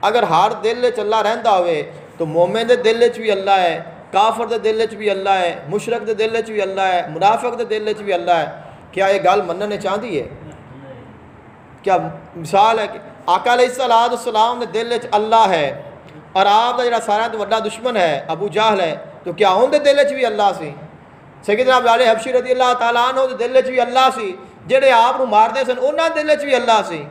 اگر ہر دل وچ اللہ رہندا ہوئے تو مومن دے دل وچ بھی اللہ ہے، کافر دے دل وچ بھی اللہ ہے، مشرک دے دل وچ بھی اللہ ہے، منافق دے دل وچ بھی اللہ ہے. کیا یہ گل مننے چاہتی ہے؟ کیا مثال ہے کہ آقا علیہ السلام دے دل وچ اللہ ہے، اور آپ دا جڑا سارا تو بڑا دشمن ہے ابو جہل ہے، تو کیا ان دے دل وچ بھی اللہ سی؟ سیدنا بلال حبشی رضی اللہ تعالیٰ عنہ دے دل وچ بھی اللہ سی، جڑے آپ نو ماردے سن انہاں دے دل وچ بھی اللہ سی.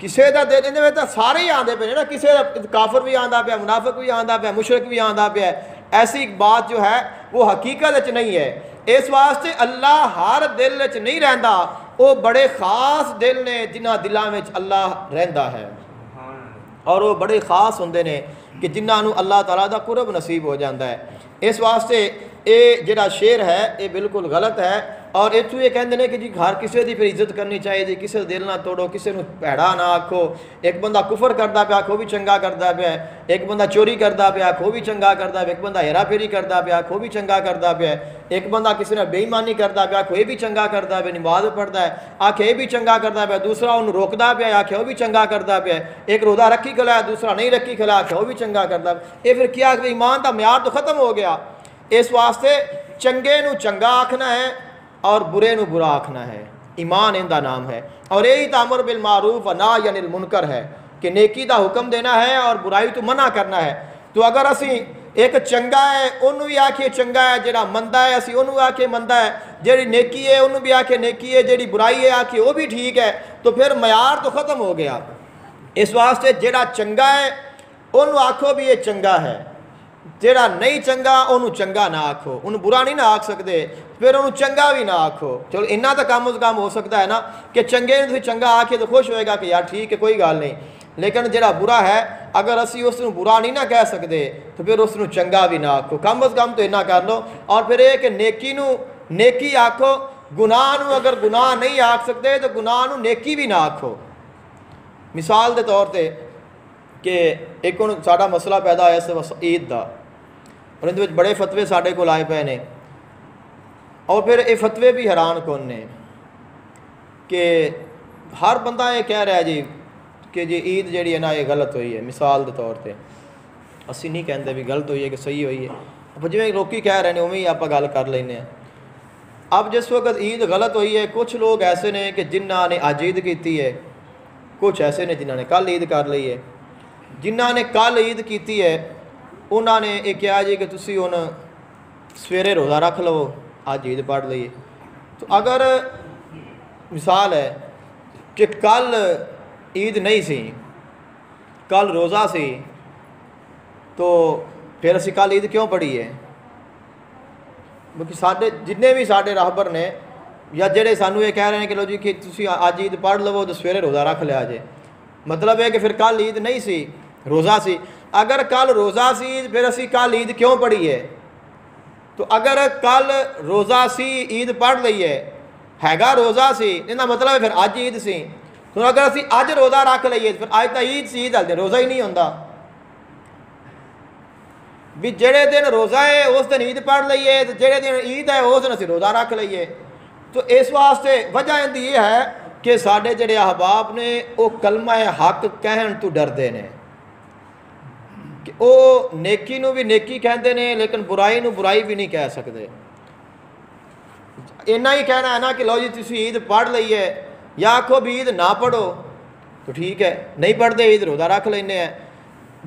کسے دا دل اندے وچ سارے ہی آندے پے نا، کسے دا کافر بھی آندا پیا، منافق بھی آندا پیا، مشرک بھی آندا پیا. ایسی بات جو ہے وہ حقیقت وچ نہیں ہے. اس واسطے اللہ ہر دل وچ نہیں رہندا، وہ بڑے خاص دل نے جنہاں دلاں وچ اللہ رہندا ہے، اور وہ بڑے خاص ہوندے نے کہ جنہاں نو اللہ تعالیٰ دا قرب نصیب ہو جاتا ہے. اس واسطے یہ جڑا شعر ہے یہ بالکل غلط ہے. اور اتوں یہ کہندے نے کہ جی ہر کسی دی پھر عزت کرنی چاہیے جی، کسی دل نہ توڑو، کسی نو بھڑا نہ آکھو. ایک بندہ کفر کردا پیا کھو بھی چنگا کردا پیا، ایک بندہ چوری کردا پیا کھو بھی چنگا کردا پیا، ایک بندہ ہیرا پھیری کردا پیا کھو بھی چنگا کردا پیا، ایک بندہ کسی نے بے ایمانی کردا پیا کھو بھی چنگا کردا پیا، نماز پڑھدا ہے آکھے یہ بھی چنگا کردا پیا، دوسرا انہوں روکدا پیا آکھے وہ بھی چنگا کردا پیا، ایک روزہ رکھی کھلا ہے دوسرا نہیں رکھی کھلا آکھے وہ بھی چنگا کردا پیا. یہ پھر کیا کہ ایمان دا معیار تو ختم ہو گیا. اس واسطے چنگے نو چنگا آکھنا ہے اور برے نو برا آکھنا ہے. ایمان ان دا نام ہے. اور یہی تامر بالمعروف و نہی عن المنکر ہے کہ نیکی دا حکم دینا ہے اور برائی تو منع کرنا ہے. تو اگر اسی ایک چنگا ہے انہوں بھی آکھے چنگا ہے، جڑا مندہ ہے اسی انہوں آکھے مندہ ہے، جڑی نیکی ہے انہوں بھی آکھے نیکی ہے، جڑی برائی ہے آکھے وہ بھی ٹھیک ہے، تو پھر معیار تو ختم ہو گیا. اس واسطے جڑا چنگا ہے انہوں آکھو بھی یہ چنگا ہے، جڑا نہیں چنگا انہوں چنگا نہ آکھو. انہوں برا نہیں نہ آکھ سکتے پھر انہوں چنگا بھی نہ آکھو. چلو انہاں تو کم از کم ہو سکتا ہے نا کہ چنگے نے چنگا آکھے تو خوش ہوئے گا کہ یار ٹھیک ہے کوئی گل نہیں. لیکن جڑا برا ہے اگر اسی اس نو برا نہیں نہ کہہ سکتے تو پھر اس نو چنگا بھی نہ آکھو. کم از کم تو اتنا کر لو. اور پھر یہ کہ نیکی نو نیکی آکھو، گناہ نو اگر گناہ نہیں آکھ سکتے تو گناہ نو نیکی بھی نہ آکھو. مثال دے طور تے کہ ایک ہن ساڈا مسئلہ پیدا ہوا اس عید دا، اور اندر بڑے فتوے ساڈے کول آئے پے نے، اور پھر یہ فتوے بھی حیران کن نے کہ ہر بندہ یہ کہہ رہا ہے جی کہ جی عید جیڑی ہے نا یہ غلط ہوئی ہے. مثال دے طور تے اسی نہیں کہندے بھی غلط ہوئی ہے کہ صحیح ہوئی ہے، اب جویں لوکی کہہ رہے ہیں اوویں ہی آپ گل کر لینے ہیں. اب جس وقت عید غلط ہوئی ہے کچھ لوگ ایسے نے کہ جنہاں نے اج عید کیتی ہے، کچھ ایسے نے جنہاں نے کل عید کر لی ہے. جنہاں نے کل عید کیتی ہے انہاں نے یہ کہا جی کہ تسی ہن سویرے روزہ رکھ لو آج عید پڑھ لئیے. تو اگر مثال ہے کہ کل عید نہیں سی کل روزہ سی تو پھر اسی کل عید کیوں پڑھی ہے؟ کیونکہ سارے جتنے بھی سارے راہبر نے یا جڑے سانو یہ کہہ رہے ہیں کہ لو جی کہ تسی اج عید پڑھ لو تو سویرے روزہ رکھ لیا جے، مطلب ہے کہ پھر کل عید نہیں سی، روزہ سی۔ اگر کل روزہ سی پھر اسی کل عید کیوں پڑھی ہے؟ تو اگر کل روزہ سی عید پڑھ لئیے ہے روزہ سی انہا مطلب ہے پھر اج عید سی، تو اگر اسی اج روزہ رکھ لئیے پھر اج تا عید سی، عید ہلدے روزہ ہی نہیں ہوندہ بھی جڑے دن روزہ ہے اس دن عید پڑھ لئیے، جڑے دن عید ہے اس دن اسی روزہ رکھ لئیے۔ تو اس واسطے وجہ اندی یہ ہے کہ ساڑھے جڑے احباب نے وہ کلمہ حق کہن تو ڈر دے نے، کہ وہ نیکی نو بھی نیکی کہندے نے لیکن برائی نو برائی بھی نہیں کہہ سکتے۔ اینا ہی کہنا ہے نا کہ لو جی تسی عید پڑھ لئیے، یا آکھو بھی عید نہ پڑھو تو ٹھیک ہے، نہیں پڑھ دے عید روزہ رکھ لینے ہیں،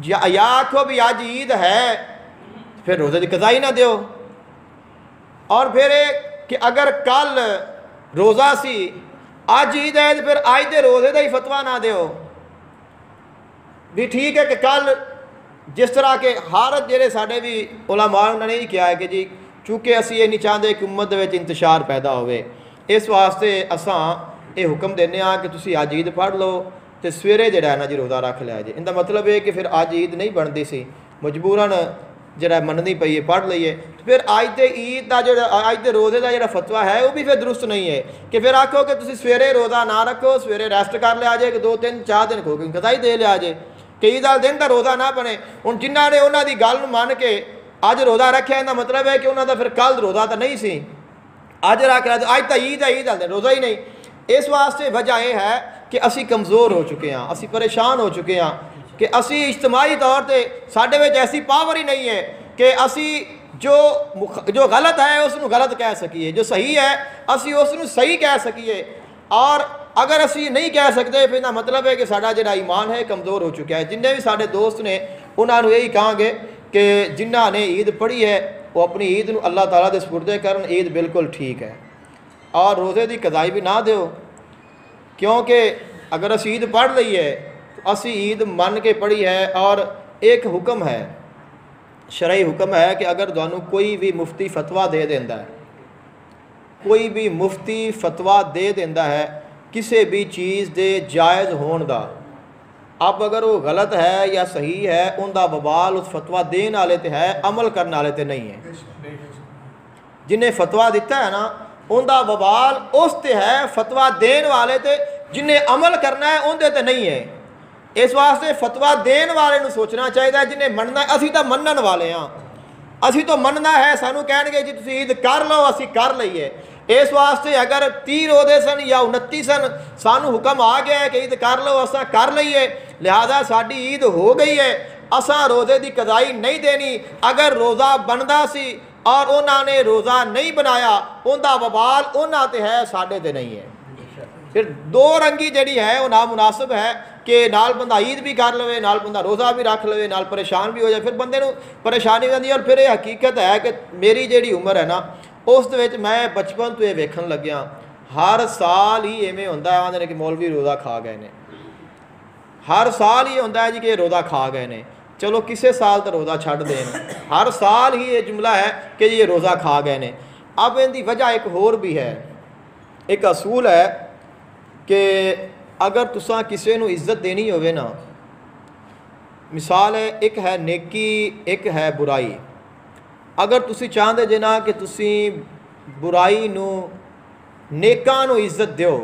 یا آکھو بھی آج عید ہے پھر روزے دی قضائی نہ دیو۔ اور پھر کہ اگر کل روزہ سی آج عید ہے تو پھر آج دے روزے دا ہی فتویٰ نہ دیو بھی ٹھیک ہے کہ کل جس طرح کے حارت جڑے ساڑھے بھی علماء نے نہیں کیا ہے کہ جی چونکہ اسی یہ نہیں چاہتے کہ امت وچ انتشار پیدا ہوئے، اس واسطے اساں یہ حکم دینے ہاں کہ تسی آج عید پڑھ لو تو سویرے جڑا ہے نا جی روزہ رکھ لیا جی۔ ان کا مطلب ہے کہ پھر آج عید نہیں بنتی سی، مجبوراً جڑا مننی پئی ہے پڑھ لئیے، تو پھر آج دے عید دا جڑا آج دے روزے دا جڑا فتویٰ ہے وہ بھی پھر درست نہیں ہے کہ پھر آکھو کہ تسی سویرے روزہ نہ رکھو، سویرے ریسٹ کر لیا جائے کہ 2 3 4 دن کھو کے قضائی دے لیا جائے کہ عید والے دن دا روزہ نہ بنے۔ ان جنہاں نے انہاں دی گل مان کے اج روزہ رکھیا ان کا مطلب ہے کہ انہاں دا پھر کل روزہ تو نہیں سی، اج رکھ لیا تو اج تا عید ہے، عید والے دن روزہ ہی نہیں۔ اس واسطے وجہ یہ ہے کہ اسی کمزور ہو چکے ہیں، اسی پریشان ہو چکے ہیں کہ اسی اجتماعی طور تے ساڈے وچ ایسی پاور ہی نہیں ہے کہ اسی جو غلط ہے اس نو غلط کہہ سکیے، جو صحیح ہے اسی اس نو صحیح کہہ سکیے۔ اور اگر اسی نہیں کہہ سکتے پھر نہ مطلب ہے کہ ساڈا جڑا ایمان ہے کمزور ہو چکا ہے۔ جنہیں بھی ساڈے دوست نے انہوں نے یہی کہاں گے کہ جنہاں نے عید پڑھی ہے وہ اپنی عید نو اللہ تعالیٰ دے سپردے کرن، عید بالکل ٹھیک ہے، اور روزے دی قضائی بھی نہ دیو، کیونکہ اگر اسی عید پڑھ لئیے تو اسی عید من کے پڑھی ہے۔ اور ایک حکم ہے، شرعی حکم ہے کہ اگر دونوں کوئی بھی مفتی فتویٰ دے دیندہ ہے، کوئی بھی مفتی فتویٰ دے دیندہ ہے کسی بھی چیز دے جائز ہون دا، اب اگر وہ غلط ہے یا صحیح ہے ان دا وبال اس فتویٰ دین والے تے ہے، عمل کرنے والے تے نہیں ہے۔ جنہیں فتویٰ دیتا ہے نا ان دا وبال اس تے ہے، فتویٰ دین والے تے جنہیں عمل کرنا ہے ان دے تے نہیں ہے۔ اس واسطے فتویٰ دین والے نو سوچنا چاہیے جنہیں مننا، اسی تو منن والے ہاں، اسی تو مننا ہے، سانو کہن گے جی تسی عید کر لو اسی کر لئیے۔ اس واسطے اگر 30 روزے سن یا 29 سن سانو حکم آ گیا ہے کہ عید کر لو اساں کر لئیے، لہذا ساڈی عید ہو گئی ہے، اساں روزے دی قضائی نہیں دینی۔ اگر روزہ بندا سی اور انہوں نے روزہ نہیں بنایا ان دا وبال انہاں تے ہے، ساڈے تے نہیں ہے۔ پھر دو رنگی جڑی ہے وہ نامناسب ہے کہ نال بندہ عید بھی کر لوے، نال بندہ روزہ بھی رکھ لوے، نال پریشان بھی ہو جائے، پھر بندے نو پریشانی ہوندی ہے۔ اور پھر یہ حقیقت ہے کہ میری جیڑی عمر ہے نا اس دے وچ میں بچپن تو یہ ویکھن لگیا ہر سال ہی ایویں ہوندا ہے آندے نے کہ مولوی روزہ کھا گئے نے، ہر سال ہی ہوندا ہے جی کہ یہ روزہ کھا گئے نے، چلو کسے سال تو روزہ چھڈ دین، ہر سال ہی یہ جملہ ہے کہ یہ روزہ کھا گئے نے۔ اب ان دی وجہ ایک اور بھی ہے، ایک اصول ہے کہ اگر تساں کسے نو عزت دینی ہوئے نا، مثال ہے ایک ہے نیکی ایک ہے برائی، اگر تسی چاہتے جے نا کہ تسی برائی نو نیکاں نو عزت دیو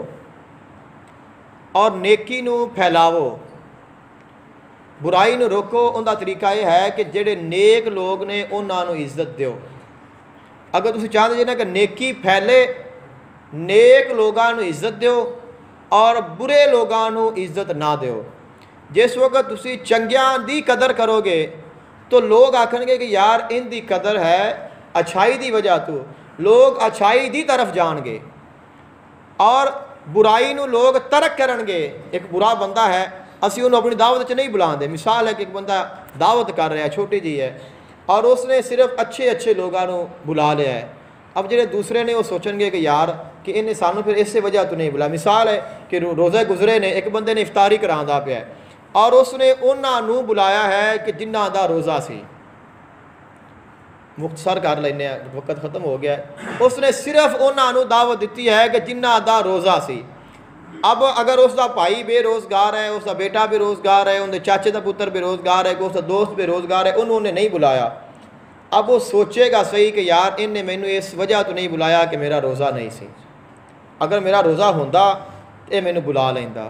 اور نیکی نو پھیلاو، برائی نو روکو، ان دا طریقہ یہ ہے کہ جڑے نیک لوگ نے انہاں نو عزت دیو۔ اگر تسی چاہتے جے نا کہ نیکی پھیلے، نیک لوگاں نو عزت دیو اور برے لوگاں نو عزت نہ دیو۔ جس وقت تسی چنگیاں دی قدر کرو گے تو لوگ آکھن گے کہ یار ان دی قدر ہے اچھائی دی وجہ تو، لوگ اچھائی دی طرف جان گے، اور برائی نو لوگ ترک کرن گے۔ ایک برا بندہ ہے اسی انہوں اپنی دعوت چ نہیں بلان دے، مثال ہے کہ ایک بندہ دعوت کر رہا ہے چھوٹی جی ہے اور اس نے صرف اچھے اچھے لوگوں نو بلا لیا ہے، اب جڑے دوسرے نے وہ سوچن گے کہ یار کہ انہیں سانو پھر اس سے وجہ تو نہیں بلا۔ مثال ہے کہ روزہ گزرے نے ایک بندے نے افطاری کراندا پیا ہے، اور اس نے انہاں نو بلایا ہے کہ جنہاں دا روزہ سی. مختصر کر لینے ہیں وقت ختم ہو گیا ہے. اس نے صرف انہاں نو دعوت دیتی ہے کہ جنہاں دا روزہ سی. اب اگر اس دا بھائی بے روزگار ہے, اس دا بیٹا بے روزگار ہے, ان دے چاچے دا پتر بے روزگار ہے, اس دا دوست بے روزگار ہے, انہوں نے نہیں بلایا. اب وہ سوچے گا صحیح کہ یار ان نے مینوں اس وجہ تو نہیں بلایا کہ میرا روزہ نہیں سی. اگر میرا روزہ ہوندا یہ مینوں بلا لیندا.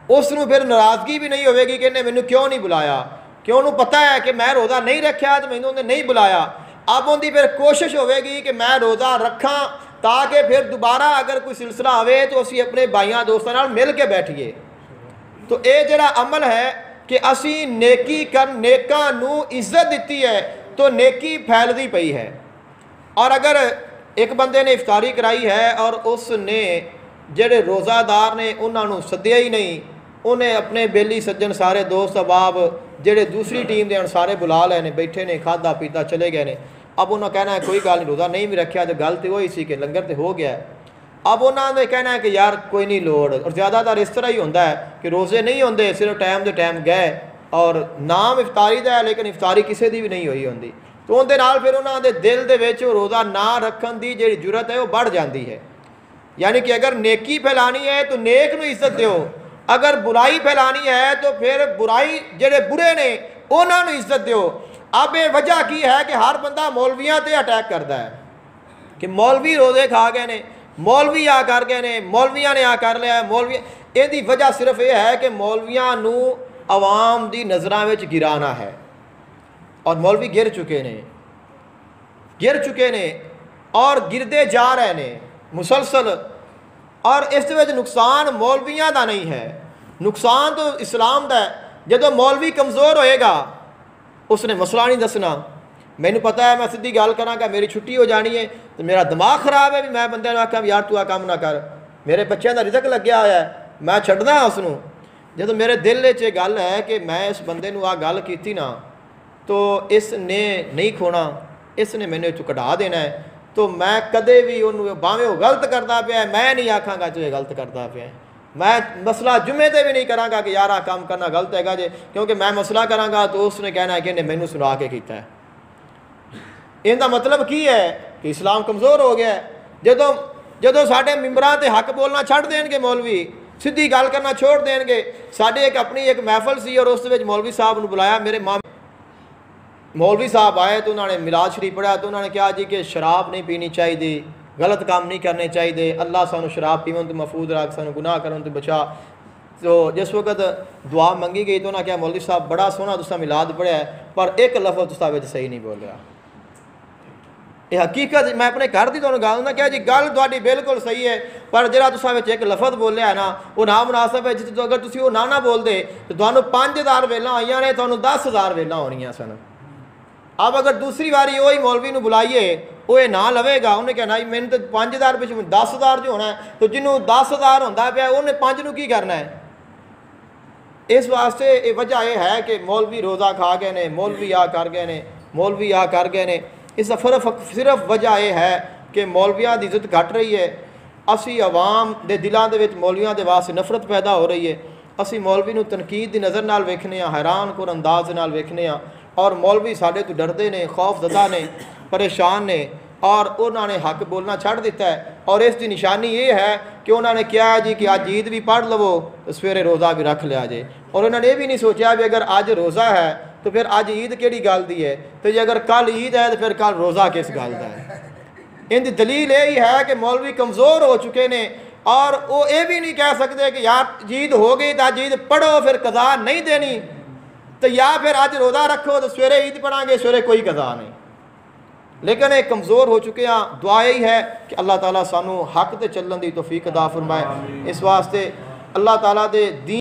اس نو پھر ناراضگی بھی نہیں ہوئے گی کہ انہیں مینوں کیوں نہیں بلایا, کیوں انہوں پتہ ہے کہ میں روزہ نہیں رکھیا تو مینوں انہیں نہیں بلایا. اب ان دی پھر کوشش ہوئے گی کہ میں روزہ رکھاں تاکہ پھر دوبارہ اگر کوئی سلسلہ آوے تو اسی اپنے بھائیاں دوستاں نال مل کے بیٹھیے. تو اے جڑا عمل ہے کہ اسی نیکی کر نیکاں نو عزت دیتی ہے تو نیکی پھیلدی پئی ہے. اور اگر ایک بندے نے افطاری کرائی ہے اور اس نے جڑے روزہ دار نے انہاں نو سدیا ہی نہیں, انہیں اپنے بیلی سجن سارے دوست احباب جڑے دوسری ٹیم دے سارے بلا لے نے, بیٹھے نے, کھادا پیتا چلے گئے نے. اب انہوں نے کہنا ہے کوئی گل نہیں, روزہ نہیں بھی رکھیا تو گل تو وہی سی کہ لنگر تو ہو گیا ہے. اب انہوں نے کہنا ہے کہ یار کوئی نہیں لوڑ. اور زیادہ تر اس طرح ہی ہوتا ہے کہ روزے نہیں ہوندے, صرف ٹائم دے ٹائم گئے اور نام افطاری دا ہے لیکن افطاری کسی دی بھی نہیں ہوئی ہوندی. تو ان دے نال پھر انہوں دے دل دے وچ روزہ نہ رکھن دی جڑی جرت ہے وہ بڑھ جاندی ہے. یعنی کہ اگر نیکی پھیلانی ہے تو نیک نو عزت دیو, اگر برائی پھیلانی ہے تو پھر برائی جڑے برے نے انہاں نو عزت دیو. اب یہ وجہ کی ہے کہ ہر بندہ مولویاں تے اٹیک کرتا ہے کہ مولوی روزے کھا گئے نے, مولوی آ کر گئے نے, مولویاں نے آ کر لیا ہے, مولوی. یہ دی وجہ صرف یہ ہے کہ مولویاں نو عوام دی نظراں وچ گرانا ہے. اور مولوی گر چکے نے اور گردے جا رہے نے مسلسل. اور اس وچ نقصان مولویاں دا نہیں ہے, نقصان تو اسلام دا ہے. جدو مولوی کمزور ہوئے گا اس نے مسئلہ نہیں دسنا. مینوں پتہ ہے میں سیدھی گل کراں کہ میری چھٹی ہو جانی ہے تو میرا دماغ خراب ہے بھی میں بندے نوں آکھاں یار تو آ کام نہ کر, میرے بچیاں دا رزق لگیا ہوا ہے, میں چھڈنا اس نوں. جدو میرے دل وچ یہ گل ہے کہ میں اس بندے نوں آ گل کیتی نا تو اس نے نہیں کھونا, اس نے مینوں چوں کڈا دینا ہے, تو میں کدے بھی انہوں باویں وہ غلط کرتا پیا ہے میں نہیں آکھاں گا جو یہ غلط کرتا پیا ہے. میں مسئلہ جمعے تے بھی نہیں کراں گا کہ یار آ کام کرنا غلط ہے گا جی, کیونکہ میں مسئلہ کراں گا تو اس نے کہنا ہے کہ انہیں مینوں سنا کے کیتا ہے. ان دا مطلب کی ہے کہ اسلام کمزور ہو گیا ہے. جدوں ساڈے ممبراں تے حق بولنا چھڈ دین گے مولوی, سیدھی گل کرنا چھوڑ دین گے. ساڈے ایک محفل سی اور اس وچ مولوی صاحب نوں بلایا, میرے مولوی صاحب آئے تو انہوں نے میلاد شریف پڑھا تو انہوں نے کہا جی کہ شراب نہیں پینی چاہیے, غلط کام نہیں کرنے چاہیے, اللہ سانو شراب پیون تو محفوظ رکھ, سانو گناہ کرن تو بچا. تو جس وقت دعا منگی گئی تو انہوں نے کہا مولوی صاحب بڑا سونا تساں میلاد پڑھیا ہے پر ایک لفظ تساں وچ صحیح نہیں بول رہا. یہ حقیقت میں اپنے گھر کی تمہیں گل نہ کیا جی, گل تاری بالکل صحیح ہے پر جہاں تصا ایک لفظ بولیا ہے نا وہ نامناسب ہے. جس اگر تھی وہ نہ بولتے تو تمہیں 5000 ویلاں آئی نے, تمہیں 10,000 ویلاں ہونیاں سن. اب اگر دوسری باری وہی مولوی نو بلائیے وہ یہ نہ لوے گا, انہیں کہنا جی مینوں تو 5000 پچھوں 10,000 جو ہونا ہے, تو جنہوں 10,000 ہوتا پیا انہیں 5 نو کی کرنا ہے. اس واسطے یہ وجہ یہ ہے کہ مولوی روزہ کھا گئے نے, مولوی آ کر گئے نے. اس کا صرف وجہ یہ ہے کہ مولویاں دی عزت گھٹ رہی ہے. اسی عوام دے دلاں دے وچ مولویاں دے واسطے نفرت پیدا ہو رہی ہے. اسی مولوی نو تنقید دی نظر نال ویکھنے ہاں, حیران کن انداز نال ویکھنے ہاں, اور مولوی ساڈے تو ڈردے نے, خوف زدہ نے, پریشان نے, اور انہوں نے حق بولنا چھڑ دیتا ہے. اور اس کی نشانی یہ ہے کہ انہوں نے کیا جی کہ آج عید بھی پڑھ لو تو سویرے روزہ بھی رکھ لیا جائے. اور انہوں نے یہ بھی نہیں سوچا بھی اگر آج روزہ ہے تو پھر آج عید کیڑی گل دی ہے, تو جی اگر کل عید ہے تو پھر کل روزہ کس گل دا ہے. ان کی دلیل یہی ہے کہ مولوی کمزور ہو چکے نے, اور وہ یہ بھی نہیں کہہ سکتے کہ یار عید ہو گئی تو آج عید پڑھو پھر قضا نہیں دینی, تو یا پھر آج روزہ رکھو تو سویرے عید پڑھیں گے, سویرے کوئی قضا نہیں. لیکن یہ کمزور ہو چکے ہیں. دعا یہی ہے کہ اللہ تعالیٰ سانو حق تے چلن دی توفیق عطا فرمائے. اس واسطے اللہ تعالیٰ دے دین